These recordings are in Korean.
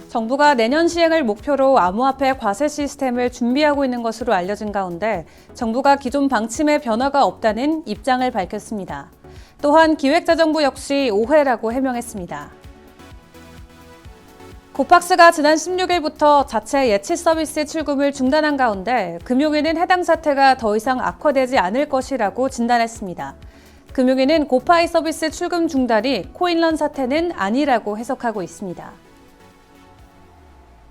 정부가 내년 시행을 목표로 암호화폐 과세 시스템을 준비하고 있는 것으로 알려진 가운데 정부가 기존 방침에 변화가 없다는 입장을 밝혔습니다. 또한 기획재정부 역시 오해라고 해명했습니다. 고팍스가 지난 16일부터 자체 예치 서비스 출금을 중단한 가운데 금융위는 해당 사태가 더 이상 악화되지 않을 것이라고 진단했습니다. 금융위는 고파이 서비스 출금 중단이 코인런 사태는 아니라고 해석하고 있습니다.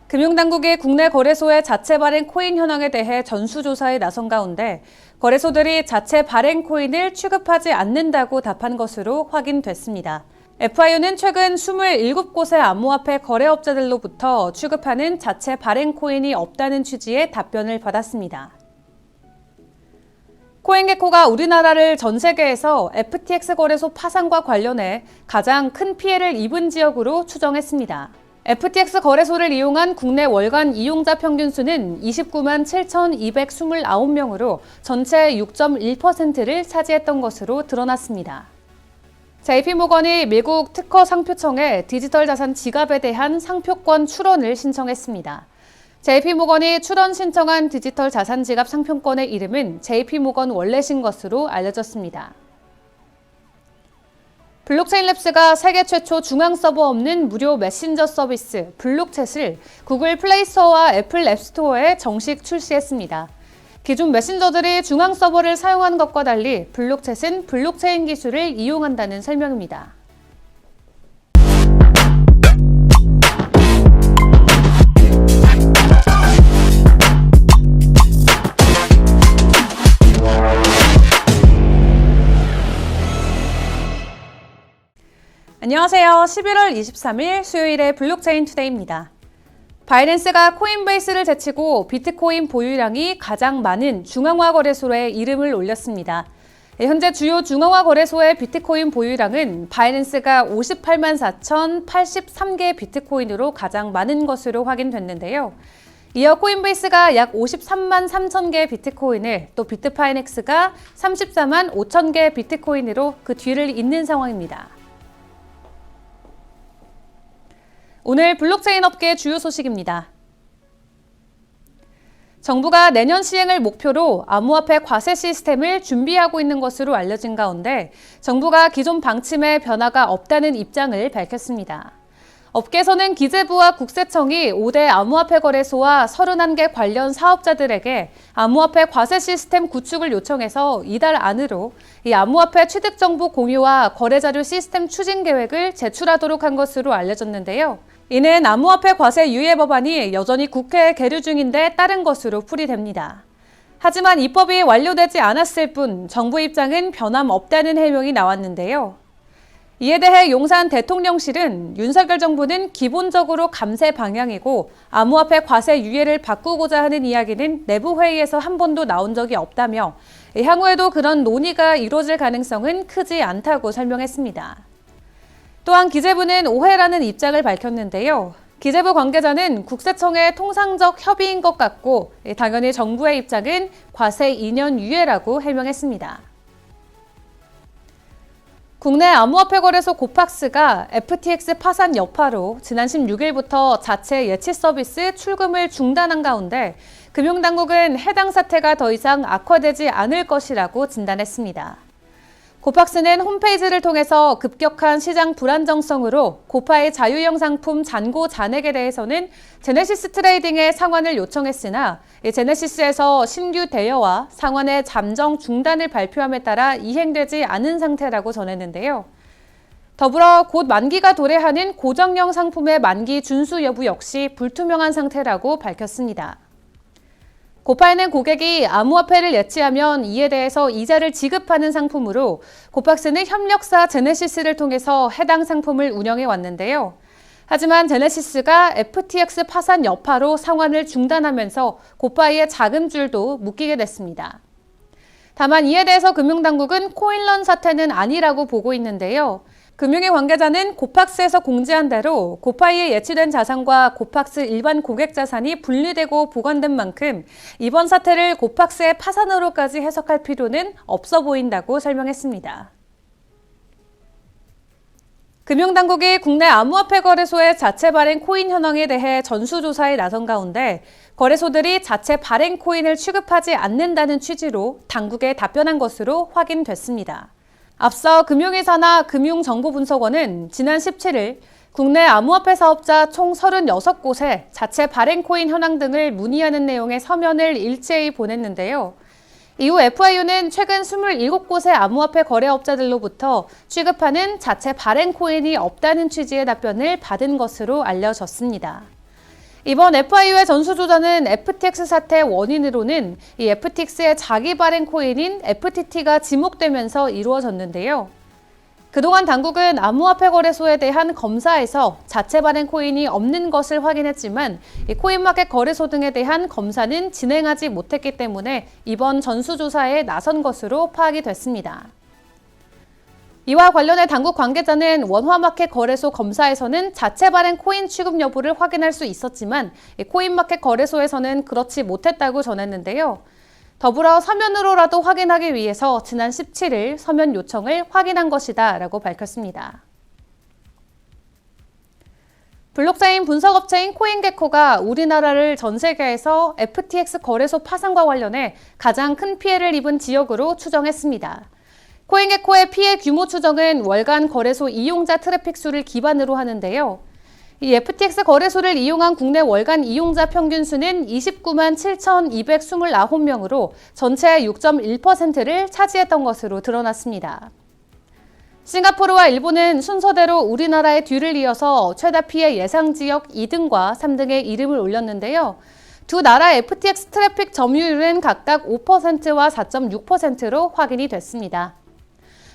금융당국이 국내 거래소의 자체 발행 코인 현황에 대해 전수조사에 나선 가운데 거래소들이 자체 발행 코인을 취급하지 않는다고 답한 것으로 확인됐습니다. FIU는 최근 27곳의 암호화폐 거래업자들로부터 취급하는 자체 발행 코인이 없다는 취지의 답변을 받았습니다. 코인게코가 우리나라를 전 세계에서 FTX 거래소 파산과 관련해 가장 큰 피해를 입은 지역으로 추정했습니다. FTX 거래소를 이용한 국내 월간 이용자 평균 수는 29만 7,229명으로 전체의 6.1%를 차지했던 것으로 드러났습니다. JP모건이 미국 특허 상표청에 디지털 자산 지갑에 대한 상표권 출원을 신청했습니다. JP모건이 출원 신청한 디지털 자산 지갑 상표권의 이름은 JP모건 월렛인 것으로 알려졌습니다. 블록체인랩스가 세계 최초 중앙 서버 없는 무료 메신저 서비스 블록챗을 구글 플레이스토어와 애플 앱스토어에 정식 출시했습니다. 기존 메신저들이 중앙 서버를 사용하는 것과 달리 블록챗은 블록체인 기술을 이용한다는 설명입니다. 안녕하세요. 11월 23일 수요일의 블록체인 투데이입니다. 바이낸스가 코인베이스를 제치고 비트코인 보유량이 가장 많은 중앙화 거래소에 이름을 올렸습니다. 현재 주요 중앙화 거래소의 비트코인 보유량은 바이낸스가 58만 4,083개 비트코인으로 가장 많은 것으로 확인됐는데요. 이어 코인베이스가 약 53만 3천 개 비트코인을, 또 비트파이넥스가 34만 5천 개 비트코인으로 그 뒤를 잇는 상황입니다. 오늘 블록체인 업계 주요 소식입니다. 정부가 내년 시행을 목표로 암호화폐 과세 시스템을 준비하고 있는 것으로 알려진 가운데 정부가 기존 방침에 변화가 없다는 입장을 밝혔습니다. 업계에서는 기재부와 국세청이 5대 암호화폐 거래소와 31개 관련 사업자들에게 암호화폐 과세 시스템 구축을 요청해서 이달 안으로 이 암호화폐 취득 정보 공유와 거래자료 시스템 추진 계획을 제출하도록 한 것으로 알려졌는데요. 이는 암호화폐 과세 유예 법안이 여전히 국회에 계류 중인데 따른 것으로 풀이됩니다. 하지만 입법이 완료되지 않았을 뿐 정부 입장은 변함없다는 해명이 나왔는데요. 이에 대해 용산 대통령실은 윤석열 정부는 기본적으로 감세 방향이고 암호화폐 과세 유예를 바꾸고자 하는 이야기는 내부 회의에서 한 번도 나온 적이 없다며 향후에도 그런 논의가 이루어질 가능성은 크지 않다고 설명했습니다. 또한 기재부는 오해라는 입장을 밝혔는데요. 기재부 관계자는 국세청의 통상적 협의인 것 같고 당연히 정부의 입장은 과세 2년 유예라고 해명했습니다. 국내 암호화폐 거래소 고팍스가 FTX 파산 여파로 지난 16일부터 자체 예치 서비스 출금을 중단한 가운데 금융당국은 해당 사태가 더 이상 악화되지 않을 것이라고 진단했습니다. 고팍스는 홈페이지를 통해서 급격한 시장 불안정성으로 고파의 자유형 상품 잔고 잔액에 대해서는 제네시스 트레이딩에 상환을 요청했으나 제네시스에서 신규 대여와 상환의 잠정 중단을 발표함에 따라 이행되지 않은 상태라고 전했는데요. 더불어 곧 만기가 도래하는 고정형 상품의 만기 준수 여부 역시 불투명한 상태라고 밝혔습니다. 고파이는 고객이 암호화폐를 예치하면 이에 대해서 이자를 지급하는 상품으로 고팍스는 협력사 제네시스를 통해서 해당 상품을 운영해 왔는데요. 하지만 제네시스가 FTX 파산 여파로 상환을 중단하면서 고파이의 자금줄도 묶이게 됐습니다. 다만 이에 대해서 금융당국은 코인런 사태는 아니라고 보고 있는데요. 금융위 관계자는 고팍스에서 공지한 대로 고파이에 예치된 자산과 고팍스 일반 고객 자산이 분리되고 보관된 만큼 이번 사태를 고팍스의 파산으로까지 해석할 필요는 없어 보인다고 설명했습니다. 금융당국이 국내 암호화폐 거래소의 자체 발행 코인 현황에 대해 전수조사에 나선 가운데 거래소들이 자체 발행 코인을 취급하지 않는다는 취지로 당국에 답변한 것으로 확인됐습니다. 앞서 금융위사나 금융정보분석원은 지난 17일 국내 암호화폐 사업자 총 36곳에 자체 발행 코인 현황 등을 문의하는 내용의 서면을 일제히 보냈는데요. 이후 FIU는 최근 27곳의 암호화폐 거래업자들로부터 취급하는 자체 발행 코인이 없다는 취지의 답변을 받은 것으로 알려졌습니다. 이번 FIU의 전수조사는 FTX 사태 원인으로는 이 FTX의 자기 발행 코인인 FTT가 지목되면서 이루어졌는데요. 그동안 당국은 암호화폐 거래소에 대한 검사에서 자체 발행 코인이 없는 것을 확인했지만 이 코인마켓 거래소 등에 대한 검사는 진행하지 못했기 때문에 이번 전수조사에 나선 것으로 파악이 됐습니다. 이와 관련해 당국 관계자는 원화마켓 거래소 검사에서는 자체 발행 코인 취급 여부를 확인할 수 있었지만 코인마켓 거래소에서는 그렇지 못했다고 전했는데요. 더불어 서면으로라도 확인하기 위해서 지난 17일 서면 요청을 확인한 것이다 라고 밝혔습니다. 블록체인 분석업체인 코인게코가 우리나라를 전 세계에서 FTX 거래소 파산과 관련해 가장 큰 피해를 입은 지역으로 추정했습니다. 코인게코의 피해 규모 추정은 월간 거래소 이용자 트래픽 수를 기반으로 하는데요. 이 FTX 거래소를 이용한 국내 월간 이용자 평균 수는 29만 7,229명으로 전체의 6.1%를 차지했던 것으로 드러났습니다. 싱가포르와 일본은 순서대로 우리나라의 뒤를 이어서 최다 피해 예상 지역 2등과 3등의 이름을 올렸는데요. 두 나라 FTX 트래픽 점유율은 각각 5%와 4.6%로 확인이 됐습니다.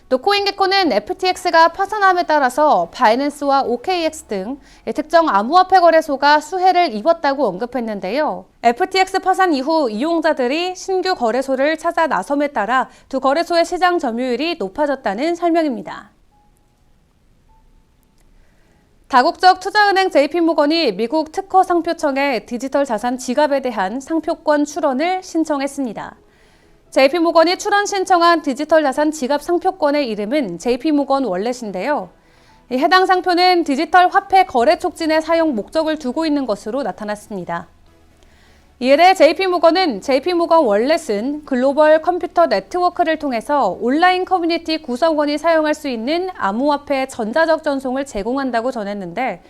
또 코인게코는 FTX가 파산함에 따라서 바이낸스와 OKX 등 특정 암호화폐 거래소가 수혜를 입었다고 언급했는데요. FTX 파산 이후 이용자들이 신규 거래소를 찾아 나섬에 따라 두 거래소의 시장 점유율이 높아졌다는 설명입니다. 다국적 투자은행 JP모건이 미국 특허 상표청에 디지털 자산 지갑에 대한 상표권 출원을 신청했습니다. JP모건이 출원 신청한 디지털 자산 지갑 상표권의 이름은 JP모건 월렛인데요. 해당 상표는 디지털 화폐 거래 촉진에 사용 목적을 두고 있는 것으로 나타났습니다. 이에 대해 JP모건은 JP모건 월렛은 글로벌 컴퓨터 네트워크를 통해서 온라인 커뮤니티 구성원이 사용할 수 있는 암호화폐 전자적 전송을 제공한다고 전했는데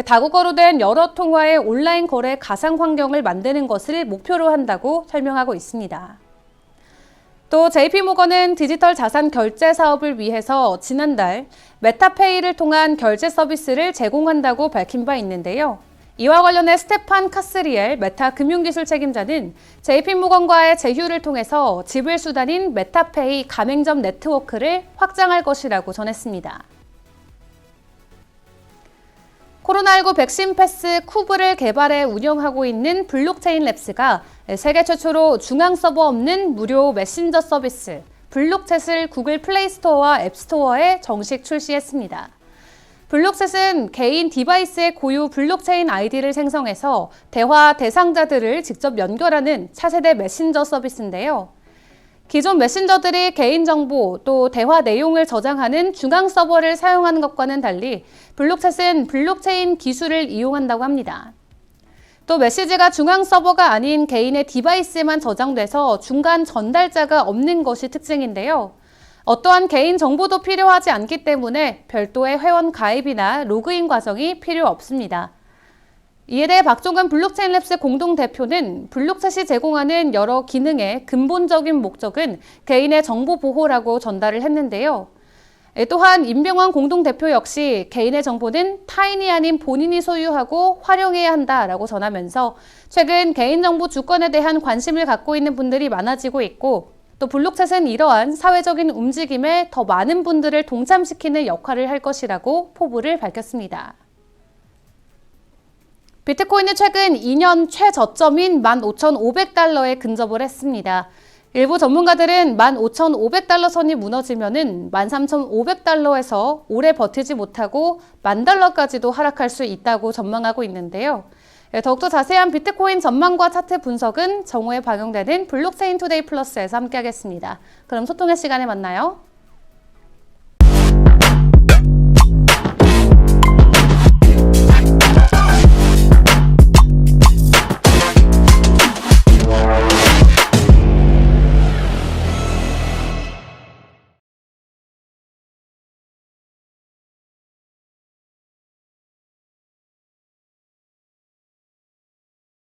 다국어로 된 여러 통화의 온라인 거래 가상 환경을 만드는 것을 목표로 한다고 설명하고 있습니다. 또 JP모건은 디지털 자산 결제 사업을 위해서 지난달 메타페이를 통한 결제 서비스를 제공한다고 밝힌 바 있는데요. 이와 관련해 스테판 카스리엘 메타 금융기술 책임자는 JP모건과의 제휴를 통해서 지불 수단인 메타페이 가맹점 네트워크를 확장할 것이라고 전했습니다. 코로나19 백신 패스 쿠브를 개발해 운영하고 있는 블록체인 랩스가 세계 최초로 중앙 서버 없는 무료 메신저 서비스 블록챗을 구글 플레이 스토어와 앱 스토어에 정식 출시했습니다. 블록챗은 개인 디바이스의 고유 블록체인 아이디를 생성해서 대화 대상자들을 직접 연결하는 차세대 메신저 서비스인데요. 기존 메신저들이 개인정보 또 대화 내용을 저장하는 중앙 서버를 사용하는 것과는 달리 블록챗은 블록체인 기술을 이용한다고 합니다. 또 메시지가 중앙 서버가 아닌 개인의 디바이스에만 저장돼서 중간 전달자가 없는 것이 특징인데요. 어떠한 개인 정보도 필요하지 않기 때문에 별도의 회원 가입이나 로그인 과정이 필요 없습니다. 이에 대해 박종근 블록체인 랩스 공동대표는 블록챗이 제공하는 여러 기능의 근본적인 목적은 개인의 정보 보호라고 전달을 했는데요. 또한 임병환 공동대표 역시 개인의 정보는 타인이 아닌 본인이 소유하고 활용해야 한다라고 전하면서 최근 개인정보 주권에 대한 관심을 갖고 있는 분들이 많아지고 있고 또 블록챗은 이러한 사회적인 움직임에 더 많은 분들을 동참시키는 역할을 할 것이라고 포부를 밝혔습니다. 비트코인이 최근 2년 최저점인 15,500달러에 근접을 했습니다. 일부 전문가들은 15,500달러 선이 무너지면은 13,500달러에서 오래 버티지 못하고 10,000달러까지도 하락할 수 있다고 전망하고 있는데요. 더욱더 자세한 비트코인 전망과 차트 분석은 정오에 방영되는 블록체인 투데이 플러스에서 함께하겠습니다. 그럼 소통의 시간에 만나요.